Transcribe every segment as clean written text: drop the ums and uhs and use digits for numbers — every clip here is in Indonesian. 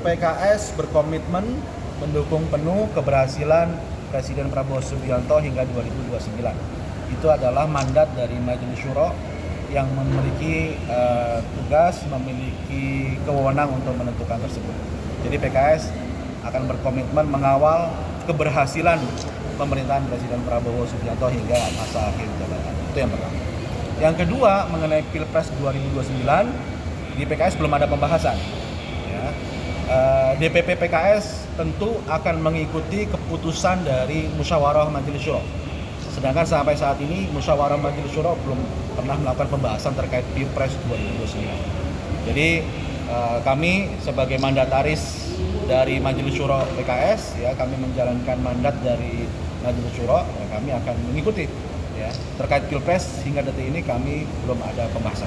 PKS berkomitmen mendukung penuh keberhasilan Presiden Prabowo Subianto hingga 2029. Itu adalah mandat dari Majelis Syuro yang memiliki tugas, memiliki kewenangan untuk menentukan tersebut. Jadi PKS akan berkomitmen mengawal keberhasilan pemerintahan Presiden Prabowo Subianto hingga masa akhir jabatan. Itu yang pertama. Yang kedua, mengenai Pilpres 2029, di PKS belum ada pembahasan. Ya. DPP PKS tentu akan mengikuti keputusan dari Musyawarah Majelis Syuro. Sedangkan sampai saat ini Musyawarah Majelis Syuro belum pernah melakukan pembahasan terkait Pilpres 2029. Jadi kami sebagai mandataris dari Majelis Syuro PKS, ya, kami menjalankan mandat dari Majelis Syuro, ya, kami akan mengikuti. Ya, terkait Pilpres hingga detik ini kami belum ada pembahasan.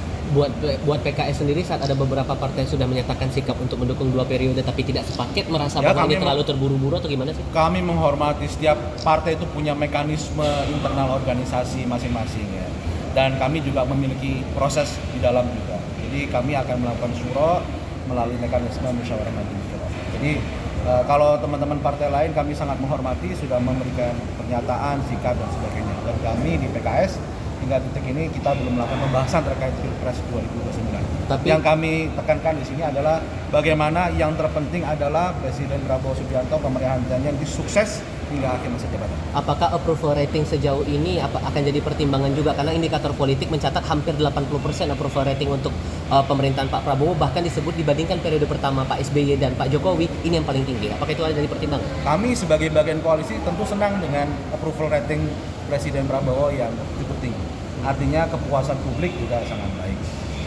Buat PKS sendiri, saat ada beberapa partai yang sudah menyatakan sikap untuk mendukung 2 periode tapi tidak sepaket, merasa bahwa ini terlalu terburu-buru atau gimana sih? Kami menghormati setiap partai itu punya mekanisme internal organisasi masing-masing, ya. Dan kami juga memiliki proses di dalam juga. Jadi kami akan melakukan syuro melalui mekanisme musyawarah majelis syuro. Jadi kalau teman-teman partai lain kami sangat menghormati, sudah memberikan pernyataan, sikap dan sebagainya. Dan kami di PKS hingga detik ini kita belum melakukan pembahasan terkait Pilpres 2029. Tapi yang kami tekankan di sini adalah bagaimana yang terpenting adalah Presiden Prabowo Subianto pemerintahannya sukses hingga akhir masa jabatan. Apakah approval rating sejauh ini akan jadi pertimbangan juga, karena indikator politik mencatat hampir 80% approval rating untuk pemerintahan Pak Prabowo, bahkan disebut dibandingkan periode pertama Pak SBY dan Pak Jokowi ini yang paling tinggi. Apakah itu ada jadi pertimbangan? Kami sebagai bagian koalisi tentu senang dengan approval rating Presiden Prabowo yang cukup tinggi. Artinya kepuasan publik juga sangat baik.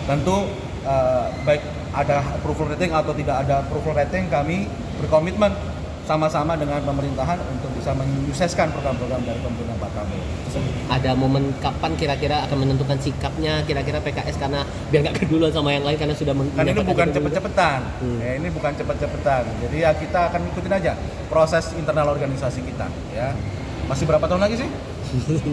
Tentu baik ada approval rating atau tidak ada approval rating, kami berkomitmen sama-sama dengan pemerintahan untuk bisa menyukseskan program-program dari pemerintahan Pak Prabowo. Ada momen kapan kira-kira akan menentukan sikapnya kira-kira PKS, karena biar nggak keduluan sama yang lain karena sudah kan ini bukan cepet-cepetan, ini bukan cepet-cepetan. Jadi ya kita akan ikutin aja proses internal organisasi kita. Ya, masih berapa tahun lagi sih?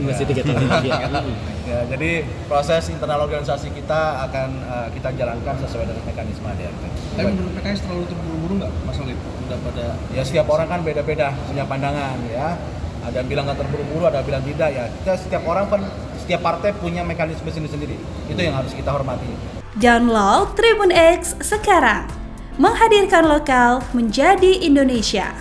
Masih 3 tahun lagi ya kan? Ya, jadi proses internal organisasi kita akan kita jalankan sesuai dengan mekanisme ADRT. Tapi menurut PKS terlalu terburu-buru nggak, Mas Olid? Udah pada ya setiap orang kan beda-beda punya pandangan, ya. Ada yang bilang nggak terburu-buru, ada yang bilang tidak, ya. Kita setiap orang kan, setiap partai punya mekanisme sendiri-sendiri. Itu yang harus kita hormati. Download Tribun X sekarang, menghadirkan lokal menjadi Indonesia.